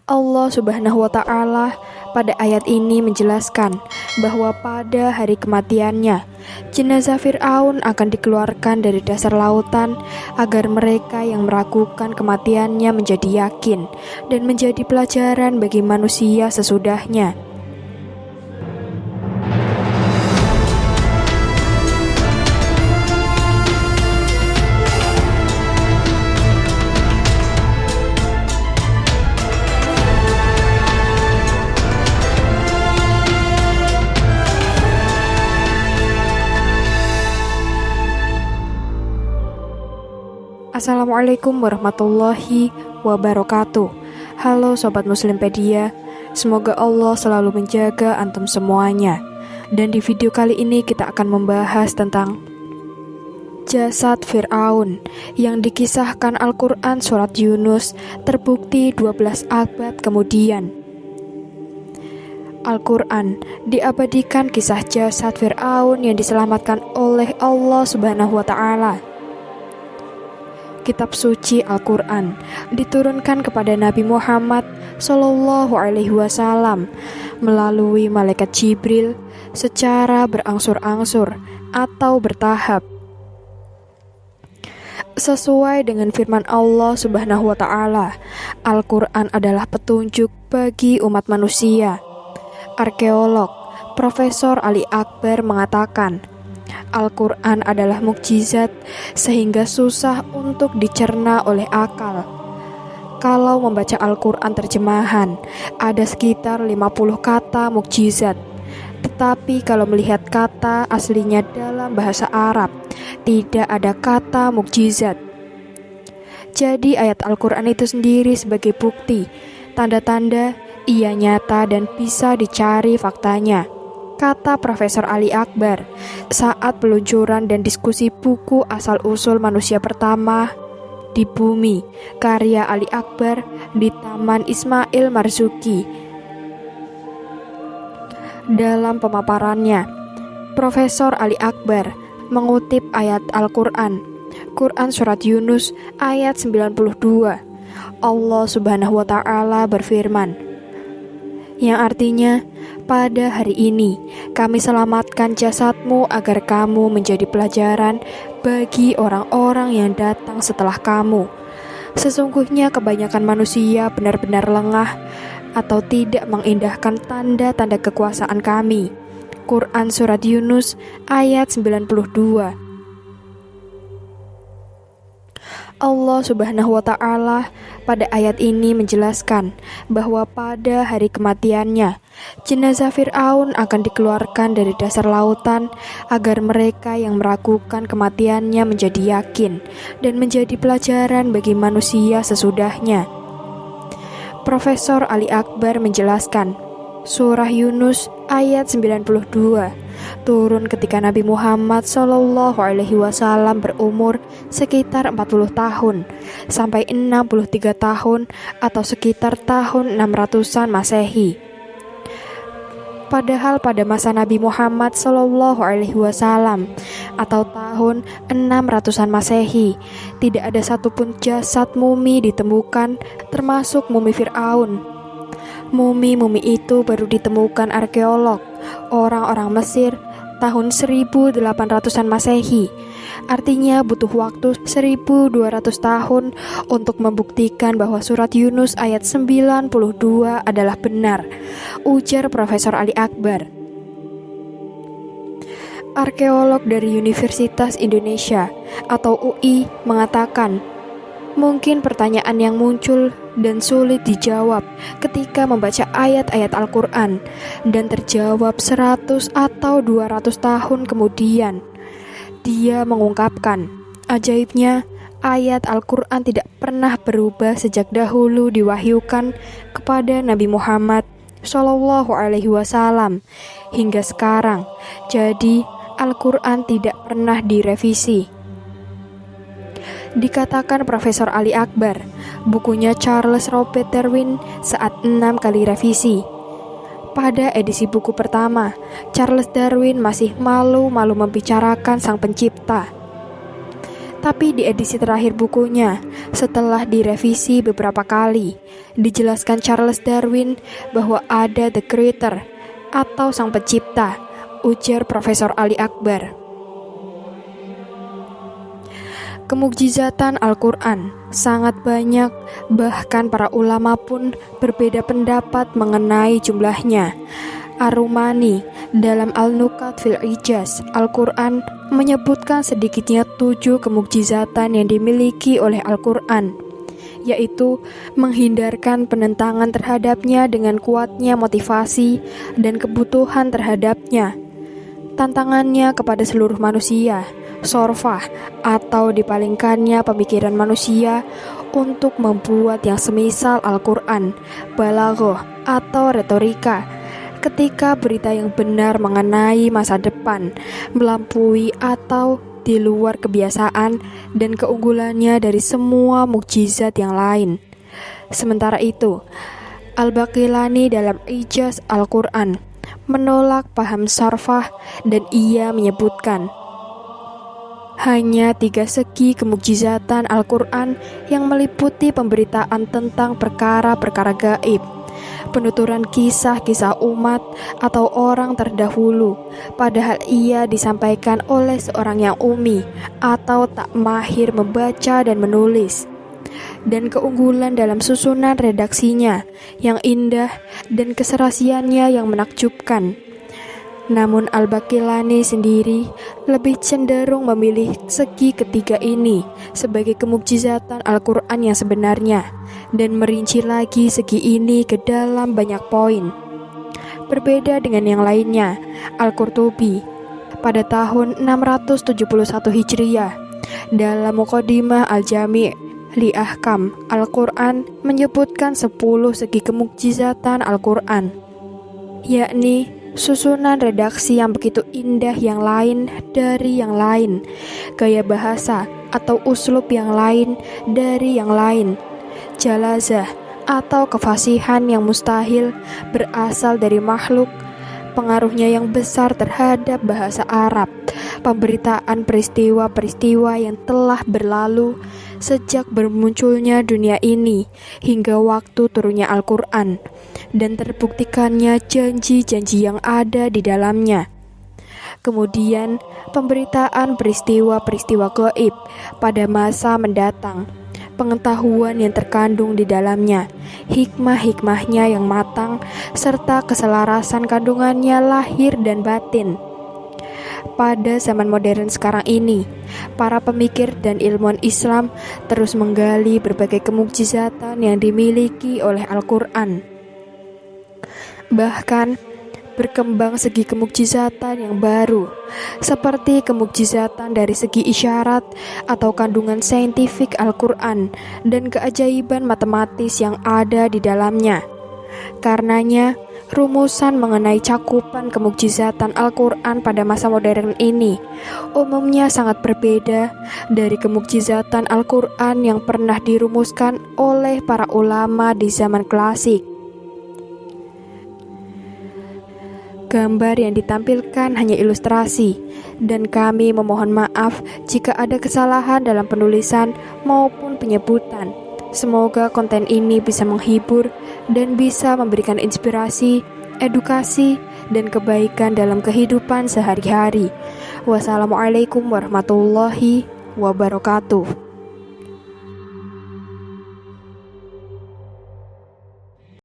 Allah Subhanahu wa Ta'ala pada ayat ini menjelaskan bahwa pada hari kematiannya, jenazah Fir'aun akan dikeluarkan dari dasar lautan agar mereka yang meragukan kematiannya menjadi yakin dan menjadi pelajaran bagi manusia sesudahnya. Assalamualaikum warahmatullahi wabarakatuh. Halo Sobat Muslimpedia, semoga Allah selalu menjaga antum semuanya. Dan di video kali ini kita akan membahas tentang jasad Fir'aun yang dikisahkan Al-Quran surat Yunus terbukti 12 abad kemudian. Al-Quran diabadikan kisah jasad Fir'aun yang diselamatkan oleh Allah Subhanahu wa Ta'ala. Kitab suci Al-Quran diturunkan kepada Nabi Muhammad Sallallahu Alaihi Wasallam melalui malaikat Jibril secara berangsur-angsur atau bertahap. Sesuai dengan firman Allah Subhanahu wa Ta'ala, Al-Quran adalah petunjuk bagi umat manusia. Arkeolog Profesor Ali Akbar mengatakan, Al-Quran adalah mukjizat sehingga susah untuk dicerna oleh akal. Kalau membaca Al-Quran terjemahan, ada sekitar 50 kata mukjizat. Tetapi kalau melihat kata aslinya dalam bahasa Arab, tidak ada kata mukjizat. Jadi ayat Al-Quran itu sendiri sebagai bukti, tanda-tanda ia nyata dan bisa dicari faktanya, kata Profesor Ali Akbar saat peluncuran dan diskusi buku Asal-Usul Manusia Pertama di Bumi karya Ali Akbar di Taman Ismail Marzuki. Dalam pemaparannya, Profesor Ali Akbar mengutip ayat Al-Quran, Quran Surat Yunus ayat 92. Allah Subhanahu wa Ta'ala berfirman, yang artinya, pada hari ini kami selamatkan jasadmu agar kamu menjadi pelajaran bagi orang-orang yang datang setelah kamu. Sesungguhnya kebanyakan manusia benar-benar lengah atau tidak mengindahkan tanda-tanda kekuasaan kami. Quran Surat Yunus ayat 92. Allah Subhanahu wa Ta'ala pada ayat ini menjelaskan bahwa pada hari kematiannya, jenazah Fir'aun akan dikeluarkan dari dasar lautan agar mereka yang meragukan kematiannya menjadi yakin dan menjadi pelajaran bagi manusia sesudahnya. Profesor Ali Akbar menjelaskan, Surah Yunus ayat 92 turun ketika Nabi Muhammad Sallallahu Alaihi Wasallam berumur sekitar 40 tahun sampai 63 tahun atau sekitar tahun 600-an Masehi. Padahal pada masa Nabi Muhammad Sallallahu Alaihi Wasallam atau tahun 600-an Masehi, tidak ada satupun jasad mumi ditemukan termasuk mumi Fir'aun. Mumi-mumi itu baru ditemukan arkeolog orang-orang Mesir tahun 1800-an Masehi. Artinya butuh waktu 1200 tahun untuk membuktikan bahwa surat Yunus ayat 92 adalah benar, ujar Profesor Ali Akbar. Arkeolog dari Universitas Indonesia atau UI mengatakan, mungkin pertanyaan yang muncul dan sulit dijawab ketika membaca ayat-ayat Al-Quran dan terjawab 100 atau 200 tahun kemudian. Dia mengungkapkan, ajaibnya ayat Al-Quran tidak pernah berubah sejak dahulu diwahyukan kepada Nabi Muhammad Sallallahu Alaihi Wasallam hingga sekarang. Jadi Al-Quran tidak pernah direvisi. Dikatakan Profesor Ali Akbar, bukunya Charles Robert Darwin saat 6 kali revisi. Pada edisi buku pertama, Charles Darwin masih malu-malu membicarakan sang pencipta. Tapi di edisi terakhir bukunya, setelah direvisi beberapa kali, dijelaskan Charles Darwin bahwa ada the creator atau sang pencipta, ujar Profesor Ali Akbar. Kemukjizatan Al-Quran sangat banyak, bahkan para ulama pun berbeda pendapat mengenai jumlahnya. Ar-Rumani dalam Al-Nukat fil Ijaz Al-Quran menyebutkan sedikitnya 7 kemukjizatan yang dimiliki oleh Al-Quran, yaitu menghindarkan penentangan terhadapnya dengan kuatnya motivasi dan kebutuhan terhadapnya, tantangannya kepada seluruh manusia, sorfah atau dipalingkannya pemikiran manusia untuk membuat yang semisal Al-Quran, balaghah atau retorika, ketika berita yang benar mengenai masa depan, melampaui atau di luar kebiasaan dan keunggulannya dari semua mukjizat yang lain. Sementara itu, Al-Baqillani dalam Ijaz Al-Quran menolak paham sarfah dan ia menyebutkan hanya 3 segi kemukjizatan Al-Quran yang meliputi pemberitaan tentang perkara-perkara gaib, penuturan kisah-kisah umat atau orang terdahulu, padahal ia disampaikan oleh seorang yang umi atau tak mahir membaca dan menulis, dan keunggulan dalam susunan redaksinya yang indah dan keserasiannya yang menakjubkan. Namun Al-Baqillani sendiri lebih cenderung memilih segi ketiga ini sebagai kemukjizatan Al-Quran yang sebenarnya dan merinci lagi segi ini ke dalam banyak poin. Berbeda dengan yang lainnya, Al-Qurtubi pada tahun 671 Hijriyah dalam Muqaddimah Al-Jami' li Ahkam Al-Quran menyebutkan 10 segi kemukjizatan Al-Quran, yakni susunan redaksi yang begitu indah yang lain dari yang lain, gaya bahasa atau uslub yang lain dari yang lain, jalazah atau kefasihan yang mustahil berasal dari makhluk, pengaruhnya yang besar terhadap bahasa Arab, pemberitaan peristiwa-peristiwa yang telah berlalu sejak bermunculnya dunia ini hingga waktu turunnya Al-Quran, dan terbuktikannya janji-janji yang ada di dalamnya. Kemudian, pemberitaan peristiwa-peristiwa gaib pada masa mendatang, pengetahuan yang terkandung di dalamnya, hikmah-hikmahnya yang matang, serta keselarasan kandungannya lahir dan batin. Pada zaman modern sekarang ini, para pemikir dan ilmuwan Islam terus menggali berbagai kemukjizatan yang dimiliki oleh Al-Quran. Bahkan, berkembang segi kemukjizatan yang baru, seperti kemukjizatan dari segi isyarat atau kandungan saintifik Al-Quran dan keajaiban matematis yang ada di dalamnya. Karenanya, rumusan mengenai cakupan kemukjizatan Al-Quran pada masa modern ini umumnya sangat berbeda dari kemukjizatan Al-Quran yang pernah dirumuskan oleh para ulama di zaman klasik. Gambar yang ditampilkan hanya ilustrasi, dan kami memohon maaf jika ada kesalahan dalam penulisan maupun penyebutan. Semoga konten ini bisa menghibur dan bisa memberikan inspirasi, edukasi, dan kebaikan dalam kehidupan sehari-hari. Wassalamualaikum warahmatullahi wabarakatuh.